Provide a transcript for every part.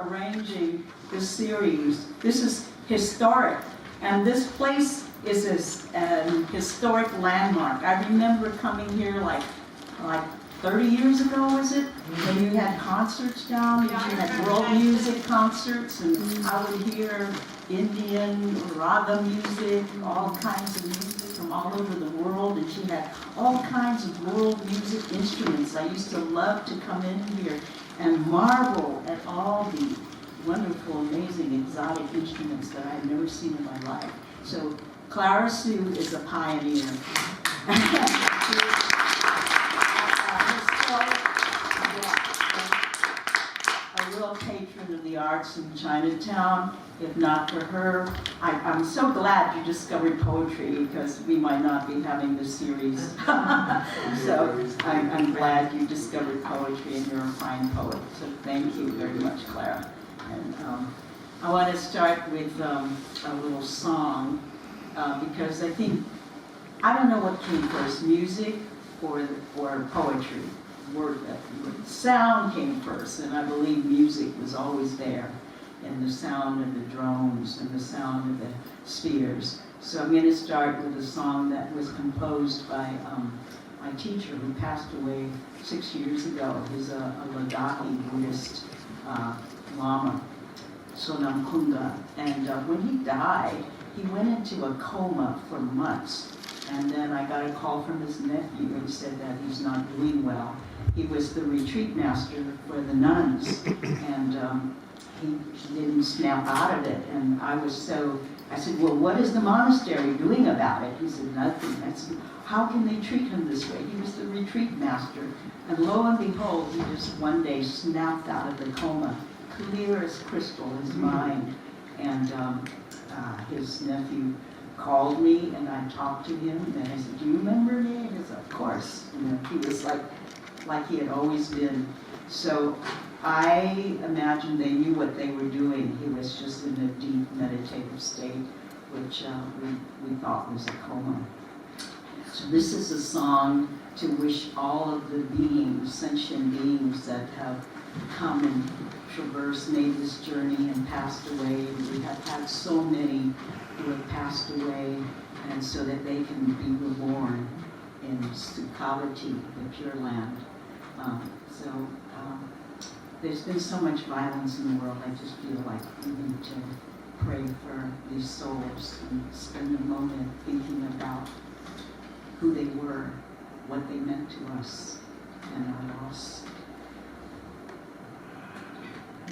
Arranging this series. This is historic, and this place is an historic landmark. I remember coming here like 30 years ago, was it? When you had concerts down, you had world music concerts, and I would hear Indian raga music, all kinds of music from all over the world, and she had all kinds of world music instruments. I used to love to come in here and marvel at all the wonderful, amazing, exotic instruments that I had never seen in my life. So Clara Sue is a pioneer. A real patron of the arts in Chinatown. If not for her, I'm so glad you discovered poetry, because we might not be having this series. So I'm glad you discovered poetry, and you're a fine poet. So thank you very much, Clara. And I want to start with a little song, because I think, I don't know what came first, music or poetry. Sound came first, and I believe music was always there, and the sound of the drones and the sound of the spheres. So I'm going to start with a song that was composed by my teacher, who passed away 6 years ago. He's a Ladakhi Buddhist Lama, Sonam Kunga. And when he died, he went into a coma for months. And then I got a call from his nephew, and said that he's not doing well. He was the retreat master for the nuns, and he didn't snap out of it. And I said, well, what is the monastery doing about it? He said, nothing. I said, how can they treat him this way? He was the retreat master. And lo and behold, he just one day snapped out of the coma, clear as crystal, his mind. And his nephew called me, and I talked to him, and I said, do you remember me? He said, of course. You know, he was like he had always been. So I imagine they knew what they were doing. He was just in a deep meditative state, which we thought was a coma. So this is a song to wish all of the beings, sentient beings that have come and traversed, made this journey and passed away. And we have had so many who have passed away, and so that they can be reborn in Sukhavati, the Pure Land. There's been so much violence in the world. I just feel like we need to pray for these souls and spend a moment thinking about who they were, what they meant to us, and our loss.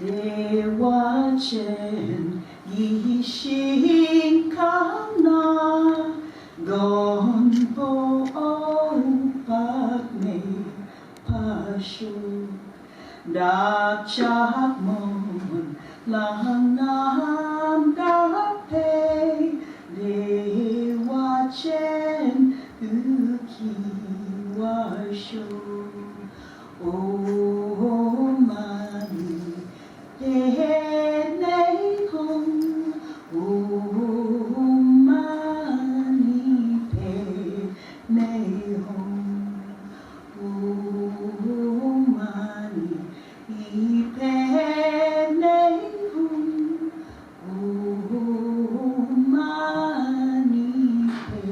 Lenore Chinn Yishin Kana Gonpo Opakme Pashu Dachak Mon Lanam Dape Lenore Chinn Uki Washu O Mani He Nei Hong O Mani Pe Nei Hong O Mani I Pe Nei Hong O Mani Pe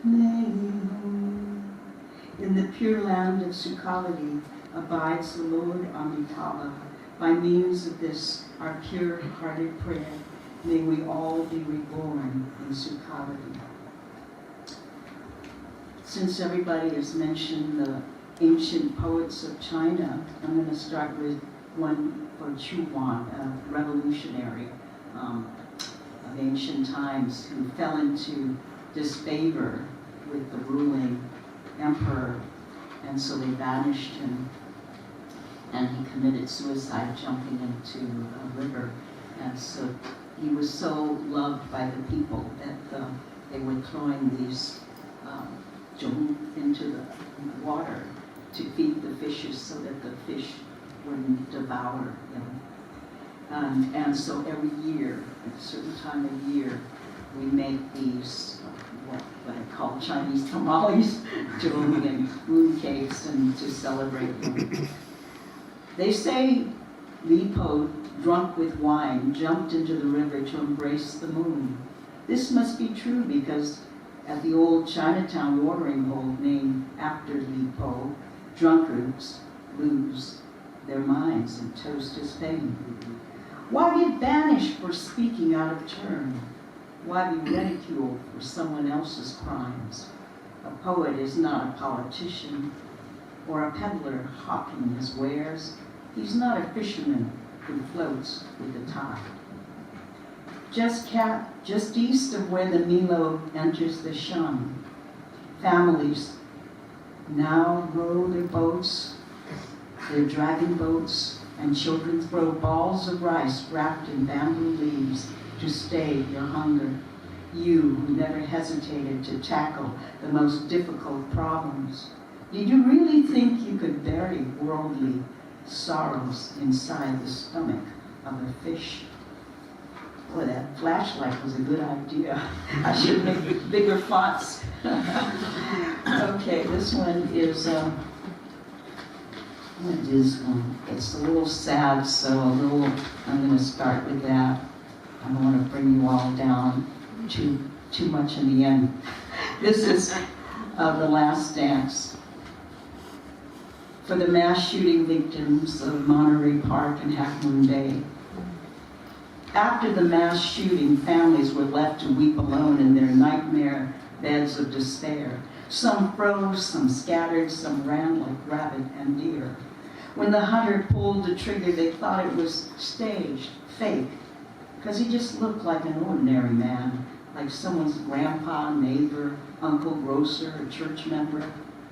Nei Hong. In the pure land of Sukhavati abides the Lord Amitabha. By means of this, our pure-hearted prayer, may we all be reborn in Sukhavati. Since everybody has mentioned the ancient poets of China, I'm going to start with one for Chu Wan, a revolutionary of ancient times who fell into disfavor with the ruling emperor, and so they banished him. And he committed suicide jumping into a river. And so he was so loved by the people that they were throwing these jung into the water to feed the fishes so that the fish wouldn't devour him. And so every year, at a certain time of year, we make these, what I call Chinese tamales, and moon cakes, and to celebrate them. They say Li Po, drunk with wine, jumped into the river to embrace the moon. This must be true because at the old Chinatown watering hole named after Li Po, drunkards lose their minds and toast his fame. Why be banished for speaking out of turn? Why be ridiculed for someone else's crimes? A poet is not a politician or a peddler hawking his wares. He's not a fisherman who floats with the tide. Just east of where the Milo enters the Shan, families now row their boats, their dragon boats, and children throw balls of rice wrapped in bamboo leaves to stay your hunger. You who never hesitated to tackle the most difficult problems. Did you really think you could bury worldly sorrows inside the stomach of a fish? Boy, that flashlight was a good idea. I should make bigger fonts. Okay, this one is, what is one? It's a little sad, so I'm going to start with that. I don't want to bring you all down too much in the end. This is The Last Dance. For the mass shooting victims of Monterey Park and Half Moon Bay. After the mass shooting, families were left to weep alone in their nightmare beds of despair. Some froze, some scattered, some ran like rabbit and deer. When the hunter pulled the trigger, they thought it was staged, fake, because he just looked like an ordinary man, like someone's grandpa, neighbor, uncle, grocer, or church member.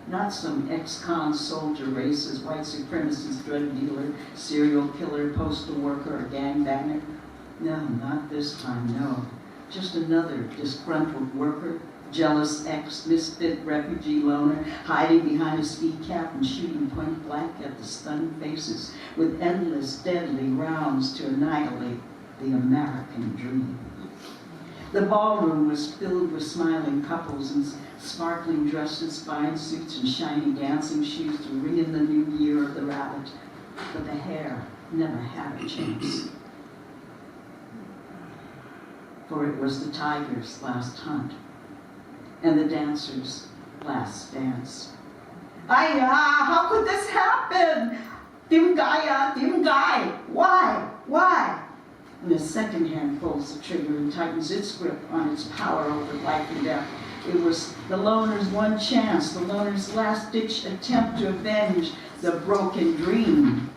Not some ex-con soldier, racist, white supremacist, drug dealer, serial killer, postal worker, or gangbanger. No, not this time, no. Just another disgruntled worker, jealous ex-misfit refugee loner, hiding behind a ski cap and shooting point blank at the stunned faces with endless deadly rounds to annihilate the American dream. The ballroom was filled with smiling couples in sparkling dresses, fine suits, and shiny dancing shoes to ring in the new year of the rabbit. But the hare never had a chance. For it was the tiger's last hunt, and the dancer's last dance. Aya, how could this happen? Dim Guy, why? And the second hand pulls the trigger and tightens its grip on its power over life and death. It was the loner's one chance, the loner's last-ditch attempt to avenge the broken dream,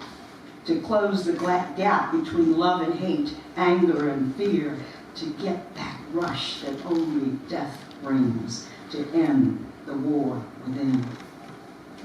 to close the gap between love and hate, anger and fear, to get that rush that only death brings, to end the war within.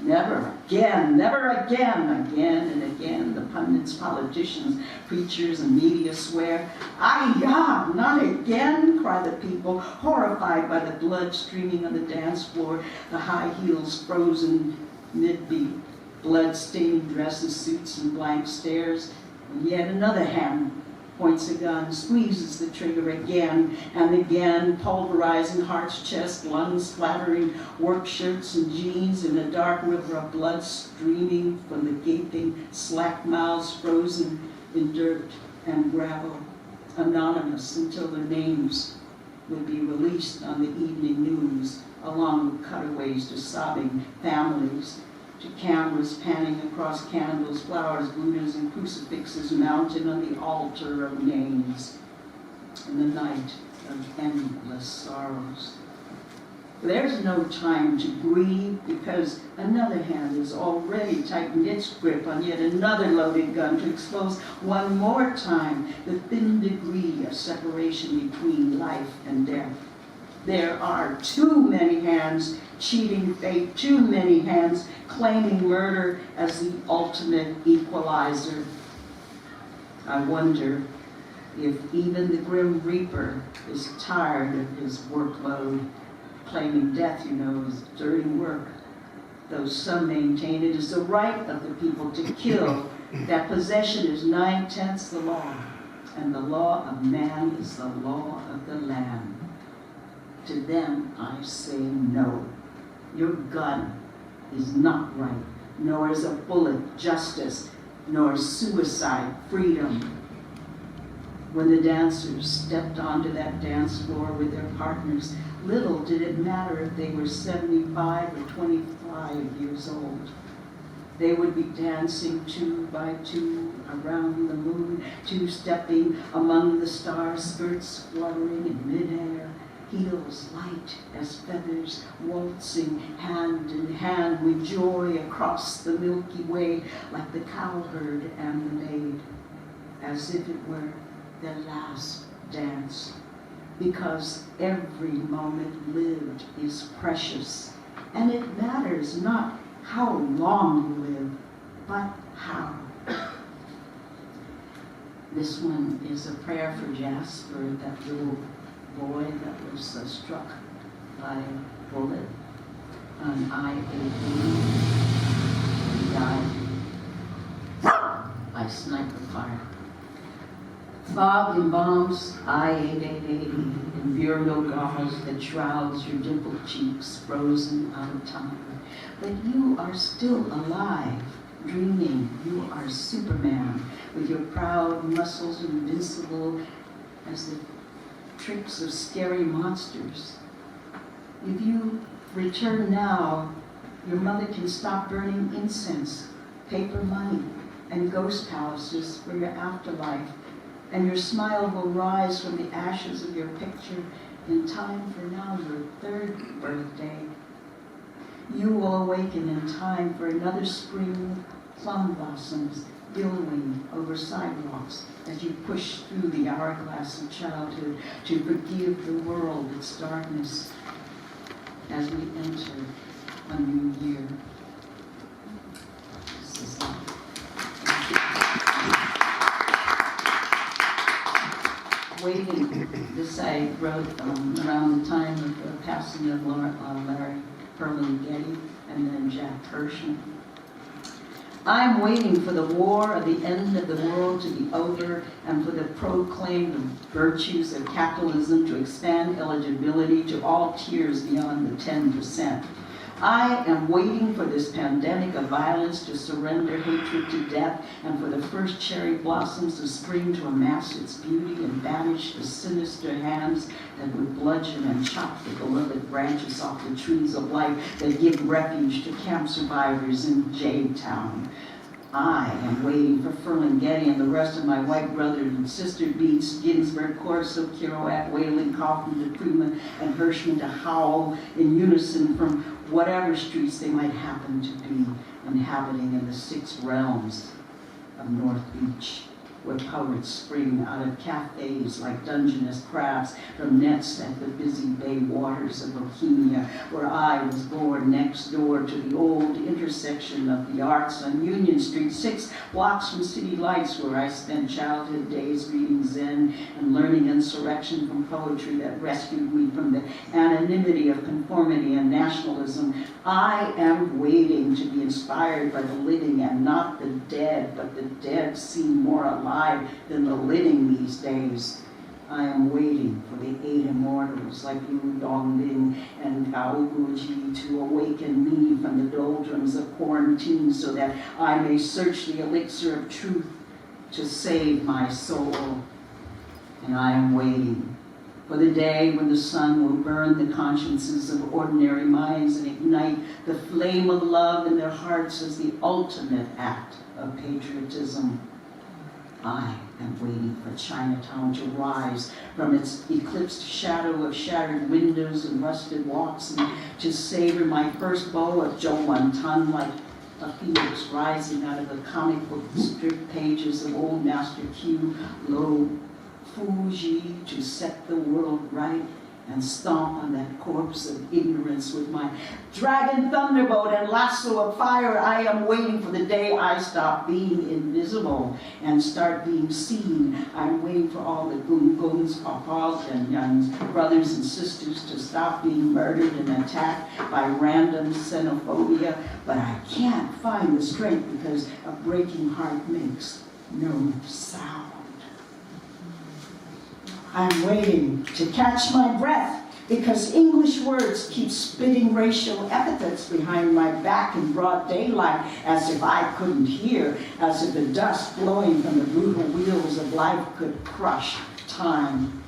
Never again, again and again, the pundits, politicians, preachers, and media swear. Ayah, not again, cry the people, horrified by the blood streaming on the dance floor, the high heels frozen mid-beat, blood-stained dresses, suits, and blank stares. And yet another hand points a gun, squeezes the trigger again and again, pulverizing heart's chest, lungs splattering, work shirts and jeans in a dark river of blood streaming from the gaping, slack mouths frozen in dirt and gravel, anonymous until their names would be released on the evening news, along with cutaways to sobbing families, to cameras panning across candles, flowers, Buddhas, and crucifixes mounted on the altar of names in the night of endless sorrows. There's no time to grieve because another hand has already tightened its grip on yet another loaded gun to expose one more time the thin degree of separation between life and death. There are too many hands cheating fate, too many hands claiming murder as the ultimate equalizer. I wonder if even the Grim Reaper is tired of his workload, claiming death, is dirty work. Though some maintain it is the right of the people to kill, that possession is 9/10 the law. and the law of man is the law of the land. To them I say no. Your gun is not right, nor is a bullet justice, nor suicide freedom. When the dancers stepped onto that dance floor with their partners, little did it matter if they were 75 or 25 years old. They would be dancing 2 by 2 around the moon, two-stepping among the stars, skirts fluttering in midair, heels light as feathers, waltzing hand in hand with joy across the Milky Way like the cowherd and the maid, as if it were their last dance. Because every moment lived is precious, and it matters not how long you live, but how. This one is a prayer for Jasper, that little boy that was struck by a bullet on I-18. He died by sniper fire. Fog embalms I-8880 in burial gauze that shrouds your dimpled cheeks, frozen out of time. But you are still alive, dreaming. You are Superman, with your proud muscles invincible as the tricks of scary monsters. If you return now, your mother can stop burning incense, paper money, and ghost palaces for your afterlife, and your smile will rise from the ashes of your picture in time for now your 3rd birthday. You will awaken in time for another spring with plum blossoms billowing over sidewalks as you push through the hourglass of childhood to forgive the world its darkness as we enter a new year. This is waiting. This I wrote around the time of the passing of Larry Genny and then Jack Hershman. I'm waiting for the war of the end of the world to be over and for the proclaimed virtues of capitalism to expand eligibility to all tiers beyond the 10%. I am waiting for this pandemic of violence to surrender hatred to death and for the first cherry blossoms of spring to amass its beauty and banish the sinister hands that would bludgeon and chop the beloved branches off the trees of life that give refuge to camp survivors in J-Town. I am waiting for Ferlinghetti and the rest of my white brother and sister beats, Ginsberg, Corso, Kerouac, Whalen, Kaufman, DePrima, and Hirschman to howl in unison from whatever streets they might happen to be inhabiting in the 6 realms of North Beach, where poets spring out of cafes like Dungeness crabs from nets at the busy bay waters of Bohemia, where I was born next door to the old intersection of the arts on Union Street, 6 blocks from city lights, where I spent childhood days reading Zen and learning insurrection from poetry that rescued me from the anonymity of conformity and nationalism. I am waiting to be inspired by the living and not the dead, but the dead seem more alive than the living these days. I am waiting for the 8 immortals like Liu Donglin and Gao Guji to awaken me from the doldrums of quarantine so that I may search the elixir of truth to save my soul. And I am waiting for the day when the sun will burn the consciences of ordinary minds and ignite the flame of love in their hearts as the ultimate act of patriotism. I am waiting for Chinatown to rise from its eclipsed shadow of shattered windows and rusted walks and to savor my first bow of Zhou Wantan like a phoenix rising out of the comic book strip pages of old Master Q Lo Fuji to set the world right and stomp on that corpse of ignorance with my dragon thunderbolt and lasso of fire. I am waiting for the day I stop being invisible and start being seen. I'm waiting for all the gunguns, papas, and young brothers and sisters to stop being murdered and attacked by random xenophobia. But I can't find the strength because a breaking heart makes no sound. I'm waiting to catch my breath because English words keep spitting racial epithets behind my back in broad daylight, as if I couldn't hear, as if the dust blowing from the brutal wheels of life could crush time.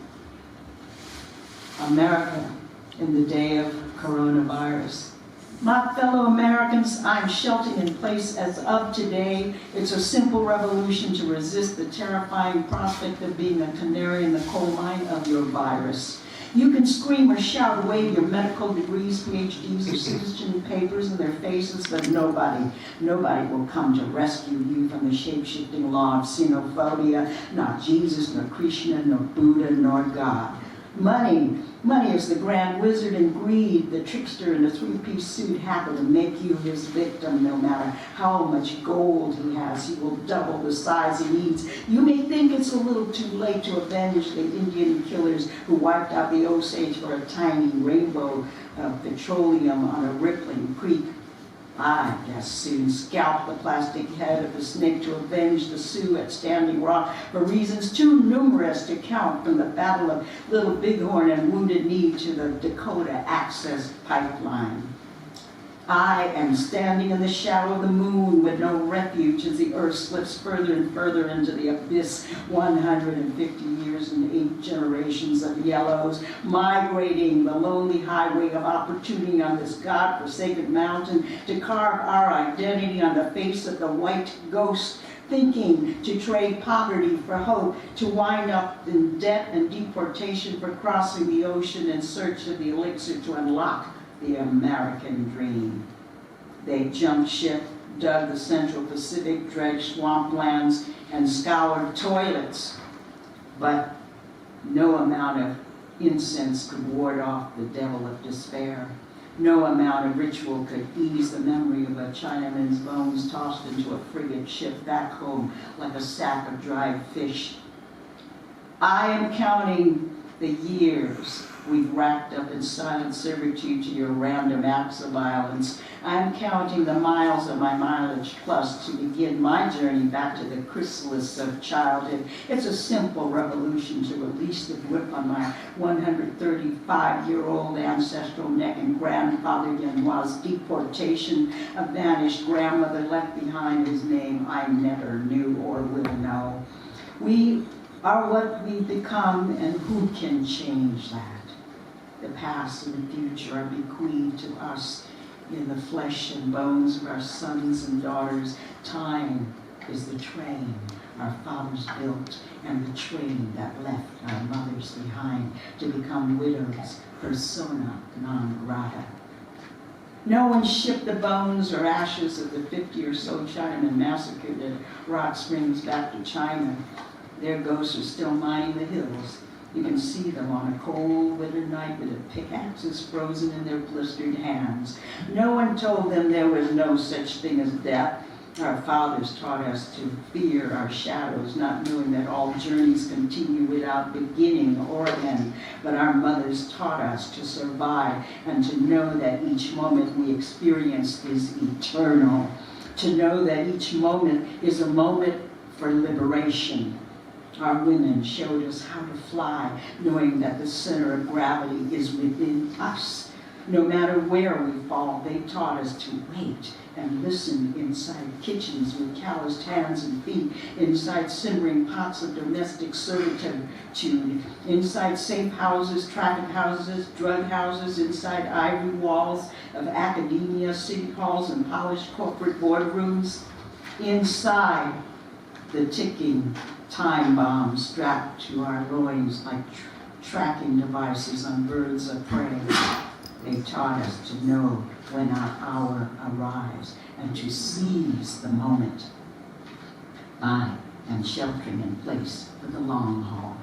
America in the day of coronavirus. My fellow Americans, I'm sheltering in place as of today. It's a simple revolution to resist the terrifying prospect of being a canary in the coal mine of your virus. You can scream or shout away your medical degrees, PhDs, or citizen papers in their faces, but nobody will come to rescue you from the shape-shifting law of xenophobia, not Jesus, nor Krishna, nor Buddha, nor God. Money is the grand wizard, and greed, the trickster in a three-piece suit, happy to make you his victim. No matter how much gold he has, he will double the size he needs. You may think it's a little too late to avenge the Indian killers who wiped out the Osage for a tiny rainbow of petroleum on a rippling creek. I guess soon scalp the plastic head of the snake to avenge the Sioux at Standing Rock for reasons too numerous to count, from the Battle of Little Bighorn and Wounded Knee to the Dakota Access Pipeline. I am standing in the shadow of the moon with no refuge as the earth slips further and further into the abyss. 150 years and 8 generations of yellows migrating the lonely highway of opportunity on this God-forsaken mountain to carve our identity on the face of the white ghost, thinking to trade poverty for hope, to wind up in debt and deportation for crossing the ocean in search of the elixir to unlock the American dream. They jumped ship, dug the Central Pacific, dredged swamplands, and scoured toilets. But no amount of incense could ward off the devil of despair. No amount of ritual could ease the memory of a Chinaman's bones tossed into a frigate ship back home like a sack of dried fish. I am counting the years we've racked up in silent servitude to your random acts of violence. I'm counting the miles of my mileage plus to begin my journey back to the chrysalis of childhood. It's a simple revolution to release the grip on my 135-year-old ancestral neck and grandfather Yanoir's deportation. A vanished grandmother left behind whose name I never knew or will know. We are what we've become, and who can change that? The past and the future are bequeathed to us in the flesh and bones of our sons and daughters. Time is the train our fathers built, and the train that left our mothers behind to become widows, persona non grata. No one shipped the bones or ashes of the 50 or so Chinamen massacred at Rock Springs back to China. Their ghosts are still mining the hills. You can see them on a cold winter night with their pickaxes frozen in their blistered hands. No one told them there was no such thing as death. Our fathers taught us to fear our shadows, not knowing that all journeys continue without beginning or end. But our mothers taught us to survive and to know that each moment we experience is eternal. To know that each moment is a moment for liberation. Our women showed us how to fly, knowing that the center of gravity is within us. No matter where we fall, they taught us to wait and listen inside kitchens with calloused hands and feet, inside simmering pots of domestic certitude, inside safe houses, traffic houses, drug houses, inside ivory walls of academia, city halls, and polished corporate boardrooms, inside the ticking time bombs strapped to our loins like tracking devices on birds of prey. They taught us to know when our hour arrives and to seize the moment. I am sheltering in place for the long haul.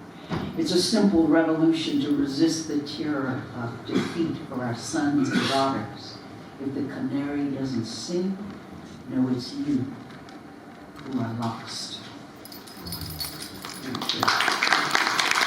It's a simple revolution to resist the terror of defeat for our sons and daughters. If the canary doesn't sing, know it's you who are lost. Thank you.